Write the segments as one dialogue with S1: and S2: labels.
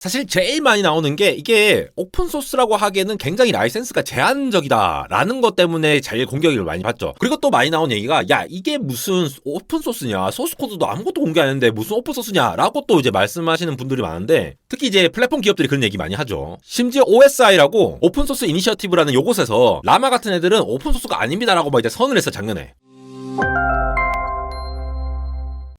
S1: 사실 제일 많이 나오는 게 이게 오픈소스라고 하기에는 굉장히 라이센스가 제한적이다라는 것 때문에 제일 공격을 많이 받죠. 그리고 또 많이 나온 얘기가 야 이게 무슨 오픈소스냐, 소스코드도 아무것도 공개 안 했는데 무슨 오픈소스냐 라고 또 이제 말씀하시는 분들이 많은데, 특히 이제 플랫폼 기업들이 그런 얘기 많이 하죠. 심지어 OSI라고 오픈소스 이니셔티브라는 요곳에서 라마 같은 애들은 오픈소스가 아닙니다라고 막 이제 선을 했어 작년에.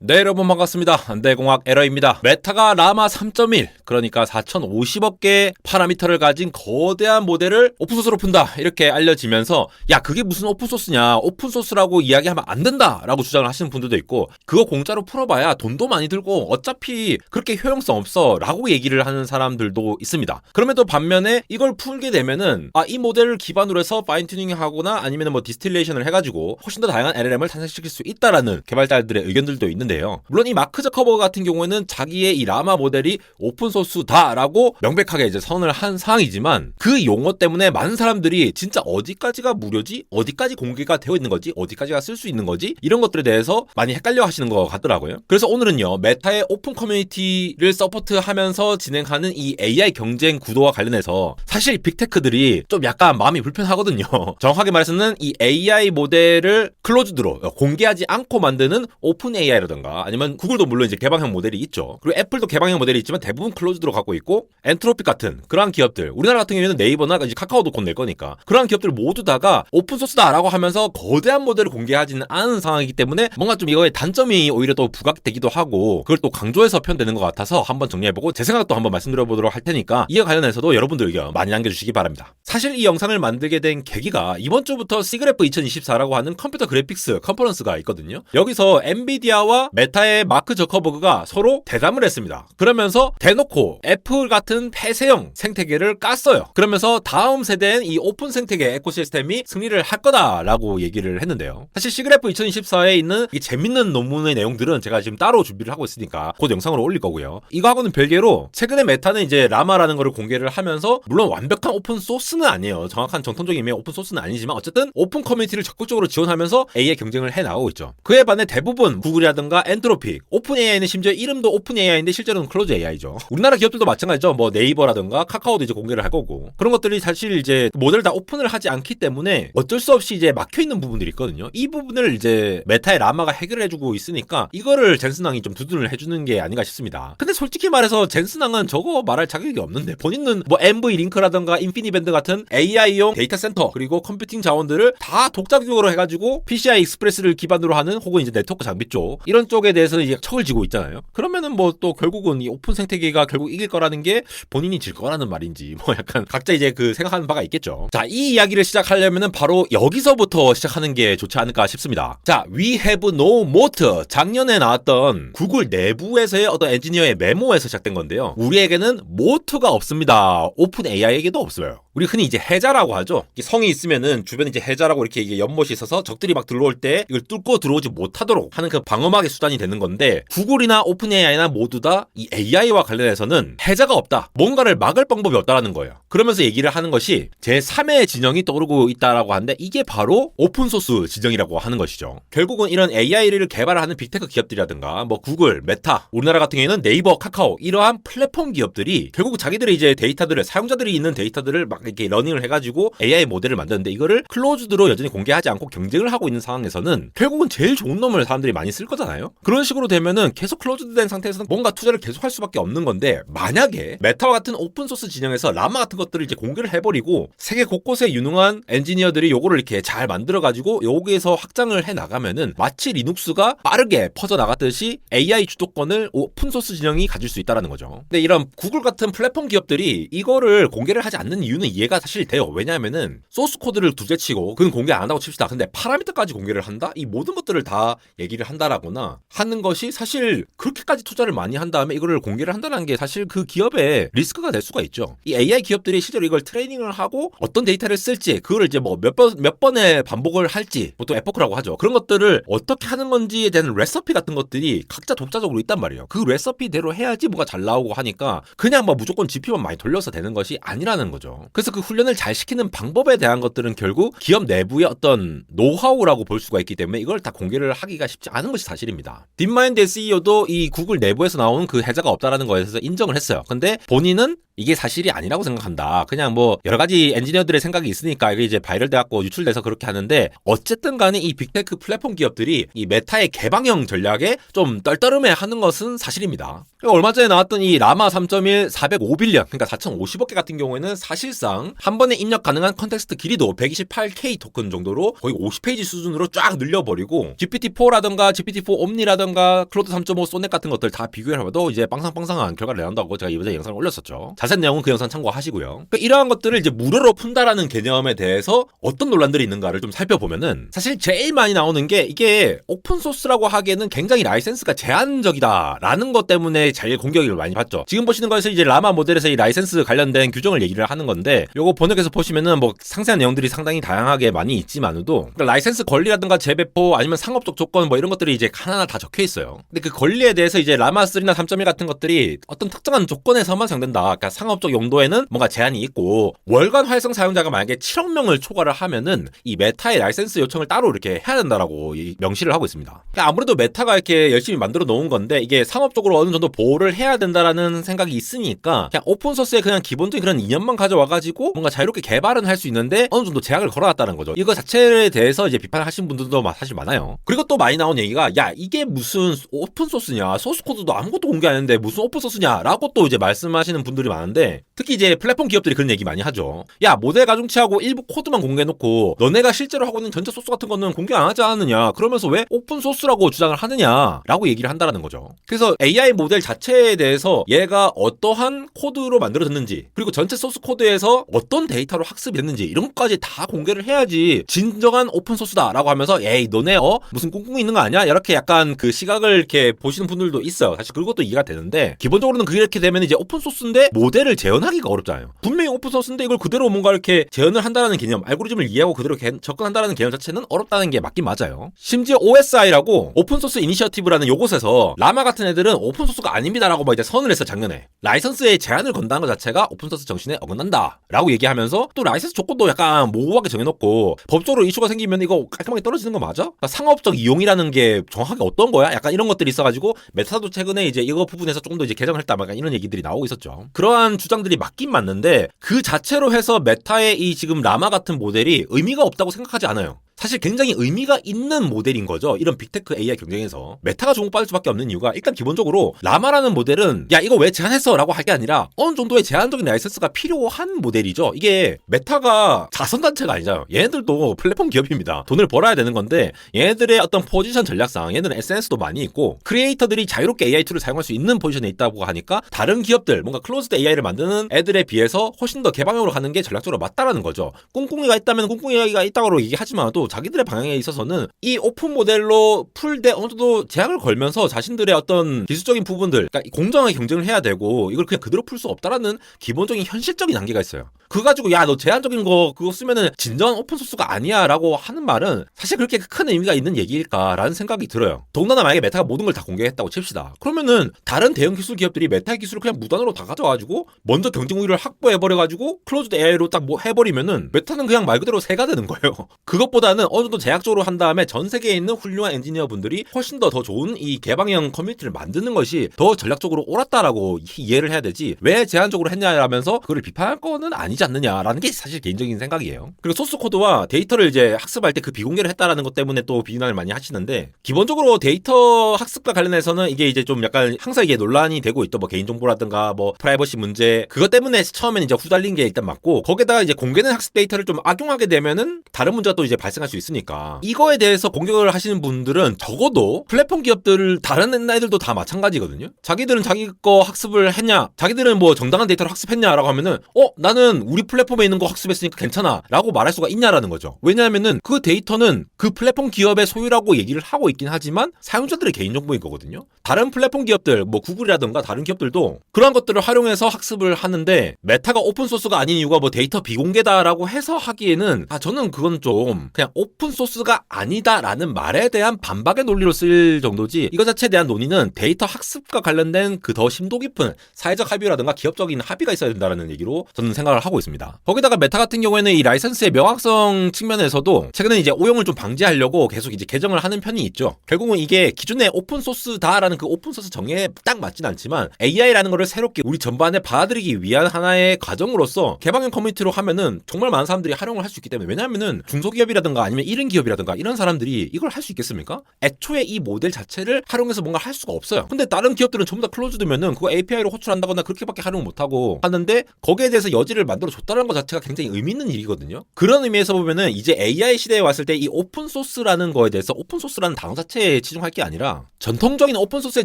S1: 네, 여러분 반갑습니다. 내공학 에러입니다. 메타가 라마 3.1, 그러니까 4050억 개의 파라미터를 가진 거대한 모델을 오픈소스로 푼다 이렇게 알려지면서 야 그게 무슨 오픈소스냐, 오픈소스라고 이야기하면 안 된다 라고 주장을 하시는 분들도 있고, 그거 공짜로 풀어봐야 돈도 많이 들고 어차피 그렇게 효용성 없어 라고 얘기를 하는 사람들도 있습니다. 그럼에도 반면에 이걸 풀게 되면은 이 모델을 기반으로 해서 파인튜닝 하거나 아니면 뭐 디스틸레이션을 해가지고 훨씬 더 다양한 LLM을 탄생시킬 수 있다라는 개발자들의 의견들도 있는데요. 물론 이 마크 저커버그 같은 경우에는 자기의 이 라마 모델이 오픈소스다라고 명백하게 이제 선을 한 상황이지만, 그 용어 때문에 많은 사람들이 진짜 어디까지가 무료지? 어디까지 공개가 되어 있는 거지? 어디까지가 쓸 수 있는 거지? 이런 것들에 대해서 많이 헷갈려 하시는 것 같더라고요. 그래서 오늘은요, 메타의 오픈 커뮤니티를 서포트하면서 진행하는 이 AI 경쟁 구도와 관련해서 사실 빅테크들이 좀 약간 마음이 불편하거든요. 정확하게 말해서는 이 AI 모델을 클로즈드로 공개하지 않고 만드는 오픈 AI라든가 아니면 구글도 물론 이제 개방형 모델이 있죠. 그리고 애플도 개방형 모델이 있지만 대부분 클로즈드로 갖고 있고, 엔트로픽 같은 그러한 기업들, 우리나라 같은 경우에는 네이버나 이제 카카오도 곧 낼 거니까 그러한 기업들 모두 다가 오픈소스다라고 하면서 거대한 모델을 공개하지는 않은 상황이기 때문에 뭔가 좀 이거의 단점이 오히려 또 부각되기도 하고, 그걸 또 강조해서 표현되는 것 같아서 한번 정리해보고 제 생각도 한번 말씀드려보도록 할 테니까 이에 관련해서도 여러분들 의견 많이 남겨주시기 바랍니다. 사실 이 영상을 만들게 된 계기가 이번 주부터 시그래프 2024라고 하는 컴퓨터 그래픽스 컨퍼런스가 있거든요. 여기서 엔비디아와 메타의 마크 저커버그가 서로 대담을 했습니다. 그러면서 대놓고 애플 같은 폐쇄형 생태계를 깠어요. 그러면서 다음 세대엔 이 오픈 생태계 에코시스템이 승리를 할 거다라고 얘기를 했는데요. 사실 시그래프 2024에 있는 이 재밌는 논문의 내용들은 제가 지금 따로 준비를 하고 있으니까 곧 영상으로 올릴 거고요. 이거하고는 별개로 최근에 메타는 이제 라마라는 거를 공개를 하면서, 물론 완벽한 오픈 소스는 아니에요. 정확한 정통적인 의미의 오픈 소스는 아니지만 어쨌든 오픈 커뮤니티를 적극적으로 지원하면서 AI 경쟁을 해 나가고 있죠. 그에 반해 대부분 구글이라든가 엔트로픽, 오픈 AI는 심지어 이름도 오픈 AI인데 실제로는 클로즈 AI죠. 우리나라 기업들도 마찬가지죠. 뭐 네이버라든가 카카오도 이제 공개를 할 거고, 그런 것들이 사실 이제 모델을 다 오픈을 하지 않기 때문에 어쩔 수 없이 이제 막혀 있는 부분들이 있거든요. 이 부분을 이제 메타의 라마가 해결을 해주고 있으니까 이거를 젠슨왕이 좀 두둔을 해주는 게 아닌가 싶습니다. 근데 솔직히 말해서 젠슨왕은 저거 말할 자격이 없는데, 본인은 뭐 MV 링크라든가 인피니밴드 같은 AI용 데이터 센터 그리고 컴퓨팅 자원들을 다 독자적으로 해가지고 PCI 익스프레스를 기반으로 하는, 혹은 이제 네트워크 장비 쪽 이런 쪽에 대해서는 이제 척을 지고 있잖아요. 그러면은 뭐 또 결국은 이 오픈 생태계가 결국 이길 거라는 게 본인이 질 거라는 말인지 뭐 약간 각자 이제 그 생각하는 바가 있겠죠. 자, 이 이야기를 시작하려면은 바로 여기서부터 시작하는 게 좋지 않을까 싶습니다. 자, We have no moat, 작년에 나왔던 구글 내부에서의 어떤 엔지니어의 메모에서 시작된 건데요. 우리에게는 모트가 없습니다. 오픈 AI에게도 없어요. 우리 흔히 이제 해자라고 하죠. 성이 있으면은 주변에 이제 해자라고 이렇게 이게 연못이 있어서 적들이 막 들어올 때 이걸 뚫고 들어오지 못하도록 하는 그 방어막의 수단이 되는 건데, 구글이나 오픈 AI나 모두 다 이 AI와 관련해서는 해자가 없다, 뭔가를 막을 방법이 없다라는 거예요. 그러면서 얘기를 하는 것이 제3의 진영이 떠오르고 있다라고 하는데, 이게 바로 오픈소스 진영이라고 하는 것이죠. 결국은 이런 AI를 개발하는 빅테크 기업들이라든가 뭐 구글, 메타, 우리나라 같은 경우에는 네이버, 카카오, 이러한 플랫폼 기업들이 결국 자기들의 이제 데이터들을, 사용자들이 있는 데이터들을 막 이렇게 러닝을 해가지고 AI 모델을 만드는데, 이거를 클로즈드로 여전히 공개하지 않고 경쟁을 하고 있는 상황에서는 결국은 제일 좋은 놈을 사람들이 많이 쓸 거잖아요. 그런 식으로 되면은 계속 클로즈드된 상태에서는 뭔가 투자를 계속 할 수밖에 없는 건데, 만약에 메타와 같은 오픈소스 진영에서 라마 같은 것들을 이제 공개를 해버리고 세계 곳곳에 유능한 엔지니어들이 요거를 이렇게 잘 만들어가지고 여기에서 확장을 해 나가면은 마치 리눅스가 빠르게 퍼져 나갔듯이 AI 주도권을 오픈소스 진영이 가질 수 있다라는 거죠. 근데 이런 구글 같은 플랫폼 기업들이 이거를 공개를 하지 않는 이유는 이해가 사실 돼요. 왜냐하면은 소스 코드를 두째치고 그건 공개 안 한다고 칩시다. 근데 파라미터까지 공개를 한다? 이 모든 것들을 다 얘기를 한다라거나 하는 것이 사실 그렇게까지 투자를 많이 한 다음에 이거를 공개를 한다는 게 사실 그 기업의 리스크가 될 수가 있죠. 이 AI 기업들이 실제로 이걸 트레이닝을 하고 어떤 데이터를 쓸지, 그거를 이제 뭐 몇 번의 반복을 할지, 보통 에포크라고 하죠. 그런 것들을 어떻게 하는 건지에 대한 레시피 같은 것들이 각자 독자적으로 있단 말이에요. 그 레시피대로 해야지 뭐가 잘 나오고 하니까 그냥 뭐 무조건 GP만 많이 돌려서 되는 것이 아니라는 거죠. 그래서 그 훈련을 잘 시키는 방법에 대한 것들은 결국 기업 내부의 어떤 노하우라고 볼 수가 있기 때문에 이걸 다 공개를 하기가 쉽지 않은 것이 사실입니다. 했습니다. 딥마인드의 CEO도 이 구글 내부에서 나온 그 해자가 없다라는 거에 대해서 인정을 했어요. 근데 본인은 이게 사실이 아니라고 생각한다. 그냥 뭐 여러 가지 엔지니어들의 생각이 있으니까 이게 이제 바이럴 돼갖고 유출돼서 그렇게 하는데, 어쨌든 간에 이 빅테크 플랫폼 기업들이 이 메타의 개방형 전략에 좀 떨떠름해 하는 것은 사실입니다. 얼마 전에 나왔던 이 라마 3.1 405빌리언, 그러니까 4,050억 개 같은 경우에는 사실상 한 번에 입력 가능한 컨텍스트 길이도 128K 토큰 정도로 거의 50페이지 수준으로 쫙 늘려버리고, GPT-4라던가 GPT-4 옴니라던가 클로드 3.5 소넷 같은 것들 다 비교해봐도 이제 빵상빵상한 결과를 내놓는다고 제가 이번에 영상을 올렸었죠. 자세한 내용은 그 영상 참고하시고요. 그러니까 이러한 것들을 이제 무료로 푼다라는 개념에 대해서 어떤 논란들이 있는가를 좀 살펴보면은, 사실 제일 많이 나오는 게 이게 오픈소스라고 하기에는 굉장히 라이센스가 제한적이다라는 것 때문에 제일 공격을 많이 받죠. 지금 보시는 것에서 이제 라마 모델에서 이 라이센스 관련된 규정을 얘기를 하는 건데, 요거 번역해서 보시면은 뭐 상세한 내용들이 상당히 다양하게 많이 있지만도, 그러니까 라이센스 권리라든가 재배포 아니면 상업적 조건 뭐 이런 것들이 이제 하나하나 다 적혀 있어요. 근데 그 권리에 대해서 이제 라마 3나 3.1 같은 것들이 어떤 특정한 조건에서만 사용된다. 그러니까 상업적 용도에는 뭔가 제한이 있고, 월간 활성 사용자가 만약에 7억 명을 초과를 하면은 이 메타의 라이센스 요청을 따로 이렇게 해야 된다라고 명시를 하고 있습니다. 그러니까 아무래도 메타가 이렇게 열심히 만들어 놓은 건데, 이게 상업적으로 어느 정도 보호를 해야 된다라는 생각이 있으니까 그냥 오픈소스에 그냥 기본적인 그런 이념만 가져와가지고 뭔가 자유롭게 개발은 할 수 있는데 어느 정도 제약을 걸어놨다는 거죠. 이거 자체에 대해서 이제 비판하신 분들도 사실 많아요. 그리고 또 많이 나온 얘기가, 야 이게 무슨 오픈소스냐, 소스코드도 아무것도 공개 안 했는데 무슨 오픈소스냐 라고 또 이제 말씀하시는 분들이 많은데, 특히 이제 플랫폼 기업들이 그런 얘기 많이 하죠. 야 모델 가중치하고 일부 코드만 공개해놓고 너네가 실제로 하고 있는 전체 소스 같은 거는 공개 안 하지 않느냐, 그러면서 왜 오픈소스라고 주장을 하느냐 라고 얘기를 한다라는 거죠. 그래서 AI 모델 자체에 대해서 얘가 어떠한 코드로 만들어졌는지, 그리고 전체 소스 코드에서 어떤 데이터로 학습이 됐는지 이런 것까지 다 공개를 해야지 진정한 오픈소스다 라고 하면서, 에이 너네 무슨 꿍꿍이 있는 거 아니야? 이렇게 약간 그 시각을 이렇게 보시는 분들도 있어요. 사실 그것도 이해가 되는데, 기본적으로는 그렇게 되면 이제 오픈소스인데 모델을 재현하기가 어렵잖아요. 분명히 오픈소스인데 이걸 그대로 뭔가 이렇게 재현을 한다는 개념, 알고리즘을 이해하고 그대로 접근한다는 개념 자체는 어렵다는 게 맞긴 맞아요. 심지어 OSI라고 오픈소스 이니셔티브라는 요것에서 라마 같은 애들은 오픈소스가 아닙니다라고 막 이제 선을 했어. 작년에 라이선스에 제한을 건다는 것 자체가 오픈소스 정신에 어긋난다 라고 얘기하면서, 또 라이선스 조건도 약간 모호하게 정해놓고 법적으로 이슈가 생기면 이거 깔끔하게 떨어지는 거 맞아? 그러니까 상업적 이용이라는 게 정확하게 어떤 거야? 약간 이런 것들이 있어가지고 메타도 최근에 이제 이거 부분에서 조금 더 이제 개정을 했다 막 이런 얘기들이 나오고 있었죠. 그러한 주장들이 맞긴 맞는데, 그 자체로 해서 메타의 이 지금 라마 같은 모델이 의미가 없다고 생각하지 않아요. 사실 굉장히 의미가 있는 모델인 거죠. 이런 빅테크 AI 경쟁에서 메타가 주목받을 수밖에 없는 이유가, 일단 기본적으로 라마라는 모델은 야 이거 왜 제한했어 라고 할 게 아니라 어느 정도의 제한적인 라이센스가 필요한 모델이죠. 이게 메타가 자선단체가 아니잖아요. 얘네들도 플랫폼 기업입니다. 돈을 벌어야 되는 건데, 얘네들의 어떤 포지션 전략상 얘네들은 SNS도 많이 있고 크리에이터들이 자유롭게 AI 툴을 사용할 수 있는 포지션에 있다고 하니까, 다른 기업들 뭔가 클로즈드 AI를 만드는 애들에 비해서 훨씬 더 개방형으로 가는 게 전략적으로 맞다라는 거죠. 꿍꿍이가 있다면 꿍꿍이가 있다고 얘기하지만 또 자기들의 방향에 있어서는 이 오픈 모델로 풀되 어느 정도 제약을 걸면서 자신들의 어떤 기술적인 부분들, 그러니까 공정하게 경쟁을 해야 되고 이걸 그냥 그대로 풀 수 없다라는 기본적인 현실적인 한계가 있어요. 그거 가지고 야 너 제한적인 거 그거 쓰면은 진정한 오픈소스가 아니야 라고 하는 말은 사실 그렇게 큰 의미가 있는 얘기일까라는 생각이 들어요. 더군다나 만약에 메타가 모든 걸 다 공개했다고 칩시다. 그러면은 다른 대형 기술 기업들이 메타의 기술을 그냥 무단으로 다 가져가지고 먼저 경쟁 우위를 확보해버려가지고 클로즈드 AI로 딱 뭐 해버리면은 메타는 그냥 말 그대로 새가 되는 거예요. 그것보다는 어느 정도 제약적으로 한 다음에 전 세계에 있는 훌륭한 엔지니어 분들이 훨씬 더 좋은 이 개방형 커뮤니티를 만드는 것이 더 전략적으로 옳았다라고 이해를 해야 되지, 왜 제한적으로 했냐라면서 그걸 비판할 거는 아니지 않느냐라는 게 사실 개인적인 생각이에요. 그리고 소스 코드와 데이터를 이제 학습할 때 그 비공개를 했다라는 것 때문에 또 비난을 많이 하시는데, 기본적으로 데이터 학습과 관련해서는 이게 이제 좀 약간 항상 이게 논란이 되고 있죠. 뭐 개인정보라든가 뭐 프라이버시 문제, 그것 때문에 처음엔 이제 후달린 게 일단 맞고, 거기에다가 이제 공개된 학습 데이터를 좀 악용하게 되면은 다른 문제가 또 이제 발생할 수 있으니까, 이거에 대해서 공격을 하시는 분들은 적어도 플랫폼 기업들 다른 애들도 다 마찬가지거든요. 자기들은 자기 거 학습을 했냐, 자기들은 뭐 정당한 데이터를 학습했냐라고 하면은 나는 우리 플랫폼에 있는 거 학습했으니까 괜찮아 라고 말할 수가 있냐라는 거죠. 왜냐하면은 그 데이터는 그 플랫폼 기업의 소유라고 얘기를 하고 있긴 하지만 사용자들의 개인정보인 거거든요. 다른 플랫폼 기업들 뭐 구글이라든가 다른 기업들도 그런 것들을 활용해서 학습을 하는데, 메타가 오픈소스가 아닌 이유가 뭐 데이터 비공개다라고 해서 하기에는 저는 그건 좀 그냥 오픈 소스가 아니다라는 말에 대한 반박의 논리로 쓸 정도지 이거 자체에 대한 논의는 데이터 학습과 관련된 그 더 심도 깊은 사회적 합의라든가 기업적인 합의가 있어야 된다는 얘기로 저는 생각을 하고 있습니다. 거기다가 메타 같은 경우에는 이 라이선스의 명확성 측면에서도 최근에 이제 오용을 좀 방지하려고 계속 이제 개정을 하는 편이 있죠. 결국은 이게 기존의 오픈 소스다라는 그 오픈 소스 정의에 딱 맞진 않지만 AI라는 거를 새롭게 우리 전반에 받아들이기 위한 하나의 과정으로서 개방형 커뮤니티로 하면은 정말 많은 사람들이 활용을 할 수 있기 때문에 왜냐하면은 중소기업이라든가 아니면 1인 기업이라든가 이런 사람들이 이걸 할 수 있겠습니까? 애초에 이 모델 자체를 활용해서 뭔가 할 수가 없어요. 근데 다른 기업들은 전부 다 클로즈드면은 그거 API로 호출한다거나 그렇게밖에 활용 못하고 하는데 거기에 대해서 여지를 만들어 줬다는 것 자체가 굉장히 의미 있는 일이거든요. 그런 의미에서 보면은 이제 AI 시대에 왔을 때 이 오픈 소스라는 거에 대해서 오픈 소스라는 단어 자체에 치중할 게 아니라 전통적인 오픈 소스의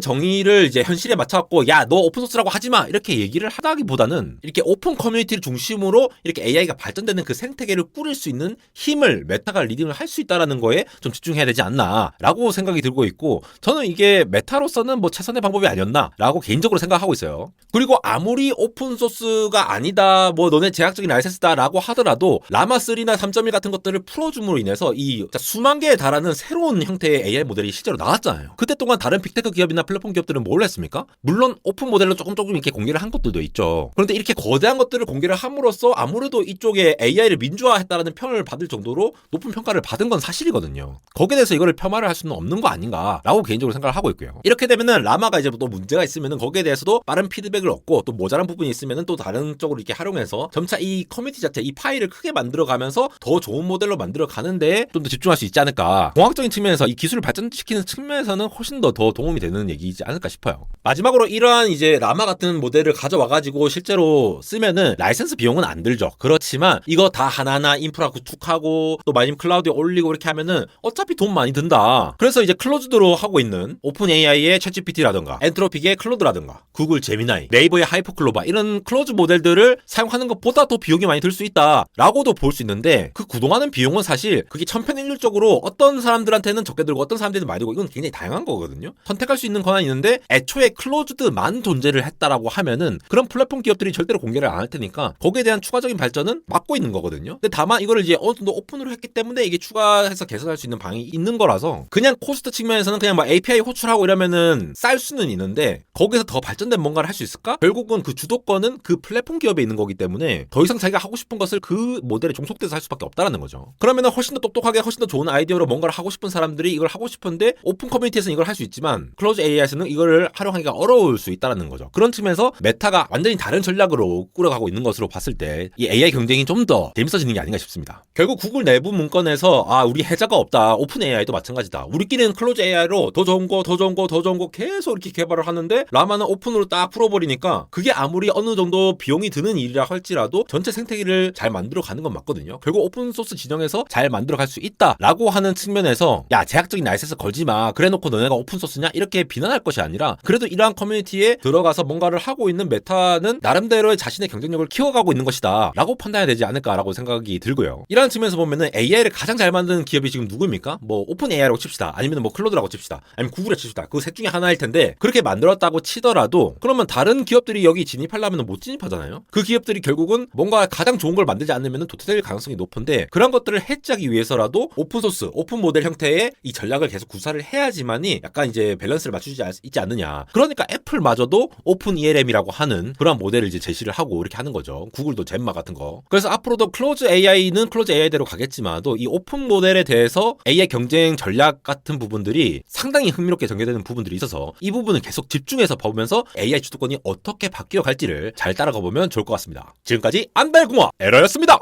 S1: 정의를 이제 현실에 맞춰갖고 야 너 오픈 소스라고 하지 마 이렇게 얘기를 하다기보다는 이렇게 오픈 커뮤니티를 중심으로 이렇게 AI가 발전되는 그 생태계를 꾸릴 수 있는 힘을 메타가 리딩을 할 수 있다라는 거에 좀 집중해야 되지 않나라고 생각이 들고 있고 저는 이게 메타로서는 뭐 최선의 방법이 아니었나라고 개인적으로 생각하고 있어요. 그리고 아무리 오픈 소스가 아니다 뭐 너네 제약적인 라이센스다라고 하더라도 라마3나 3.1 같은 것들을 풀어줌으로 인해서 이 수만 개에 달하는 새로운 형태의 AI 모델이 실제로 나왔잖아요. 그때 동안 다른 빅테크 기업이나 플랫폼 기업들은 뭘 했습니까? 물론 오픈 모델로 조금 이렇게 공개를 한 것들도 있죠. 그런데 이렇게 거대한 것들을 공개를 함으로써 아무래도 이쪽에 AI를 민주화했다라는 평을 받을 정도로 높은 평가를 받은 건 사실이거든요. 거기에 대해서 이거를 폄하를 할 수는 없는 거 아닌가라고 개인적으로 생각을 하고 있고요. 이렇게 되면은 라마가 이제 또 문제가 있으면은 거기에 대해서도 빠른 피드백을 얻고 또 모자란 부분이 있으면은 또 다른 쪽으로 이렇게 활용해서 점차 이 커뮤니티 자체 이 파일을 크게 만들어 가면서 더 좋은 모델로 만들어 가는데 좀 더 집중할 수 있지 않을까. 공학적인 측면에서 이 기술을 발전시키는 측면에서는 훨씬 더 도움이 되는 얘기이지 않을까 싶어요. 마지막으로 이러한 이제 라마 같은 모델을 가져와가지고 실제로 쓰면은 라이센스 비용은 안 들죠. 그렇지만 이거 다 하나하나 인프라 구축하고 또 마님 클라우드에 올리고 이렇게 하면은 어차피 돈 많이 든다. 그래서 이제 클로즈드로 하고 있는 오픈 AI의 챗GPT라든가 엔트로픽의 클로드라든가 구글 제미나이, 네이버의 하이퍼클로바 이런 클로즈 모델들을 사용하는 것보다 더 비용이 많이 들 수 있다라고도 볼 수 있는데 그 구동하는 비용은 사실 그게 천편일률적으로 어떤 사람들한테는 적게 들고 어떤 사람들한테는 많이 들고 이건 굉장히 다양한 거거든요. 선택할 수 있는 권한이 있는데 애초에 클로즈드만 존재를 했다라고 하면은 그런 플랫폼 기업들이 절대로 공개를 안 할 테니까 거기에 대한 추가적인 발전은 막고 있는 거거든요. 근데 다만 이거를 이제 어느 정도 오픈으로 했기 때문에 이게 추가해서 개선할 수 있는 방이 있는 거라서 그냥 코스트 측면에서는 그냥 막 API 호출하고 이러면은 쌀 수는 있는데 거기서 더 발전된 뭔가를 할 수 있을까? 결국은 그 주도권은 그 플랫폼 기업에 있는 거기 때문에 더 이상 자기가 하고 싶은 것을 그 모델에 종속돼서 할 수밖에 없다라는 거죠. 그러면은 훨씬 더 똑똑하게 훨씬 더 좋은 아이디어로 뭔가를 하고 싶은 사람들이 이걸 하고 싶은데 오픈 커뮤니티에서는 이걸 할 수 있지만 클로즈 AI에서는 이거를 활용하기가 어려울 수 있다라는 거죠. 그런 측면에서 메타가 완전히 다른 전략으로 꾸려가고 있는 것으로 봤을 때 이 AI 경쟁이 좀 더 재밌어지는 게 아닌가 싶습니다. 결국 구글 내부 문건에서 우리 해자가 없다. 오픈 AI도 마찬가지다. 우리끼리는 클로즈 AI로 더 좋은 거 계속 이렇게 개발을 하는데 라마는 오픈으로 딱 풀어버리니까 그게 아무리 어느 정도 비용이 드는 일이라 할지라도 전체 생태계를 잘 만들어가는 건 맞거든요. 결국 오픈소스 진영에서 잘 만들어갈 수 있다라고 하는 측면에서 야 제약적인 라이센스 걸지 마. 그래놓고 너네가 오픈소스냐? 이렇게 비난할 것이 아니라 그래도 이러한 커뮤니티에 들어가서 뭔가를 하고 있는 메타는 나름대로의 자신의 경쟁력을 키워가고 있는 것이다 라고 판단해야 되지 않을까라고 생각이 들고요. 이러한 측면에서 보면은 AI를 가장 잘 만드는 기업이 지금 누구입니까? 뭐 오픈 AI라고 칩시다. 아니면 뭐 클로드라고 칩시다. 아니면 구글에 칩시다. 그 셋 중에 하나일 텐데 그렇게 만들었다고 치더라도 그러면 다른 기업들이 여기 진입하려면 못 진입하잖아요. 그 기업들이 결국은 뭔가 가장 좋은 걸 만들지 않으면 도태될 가능성이 높은데 그런 것들을 해치하기 위해서라도 오픈소스, 오픈 모델 형태의 이 전략을 계속 구사를 해야지만이 약간 이제 밸런스를 맞추지 있지 않느냐. 그러니까 애플마저도 오픈 ELM이라고 하는 그런 모델을 이제 제시를 하고 이렇게 하는 거죠. 구글도 젬마 같은 거. 그래서 앞으로도 클로즈 AI는 클로즈 AI대로 가겠지만도 이 오픈 모델에 대해서 AI 경쟁 전략 같은 부분들이 상당히 흥미롭게 전개되는 부분들이 있어서 이 부분을 계속 집중해서 보면서 AI 주도권이 어떻게 바뀌어 갈지를 잘 따라가 보면 좋을 것 같습니다. 지금까지 안달공학 에러였습니다.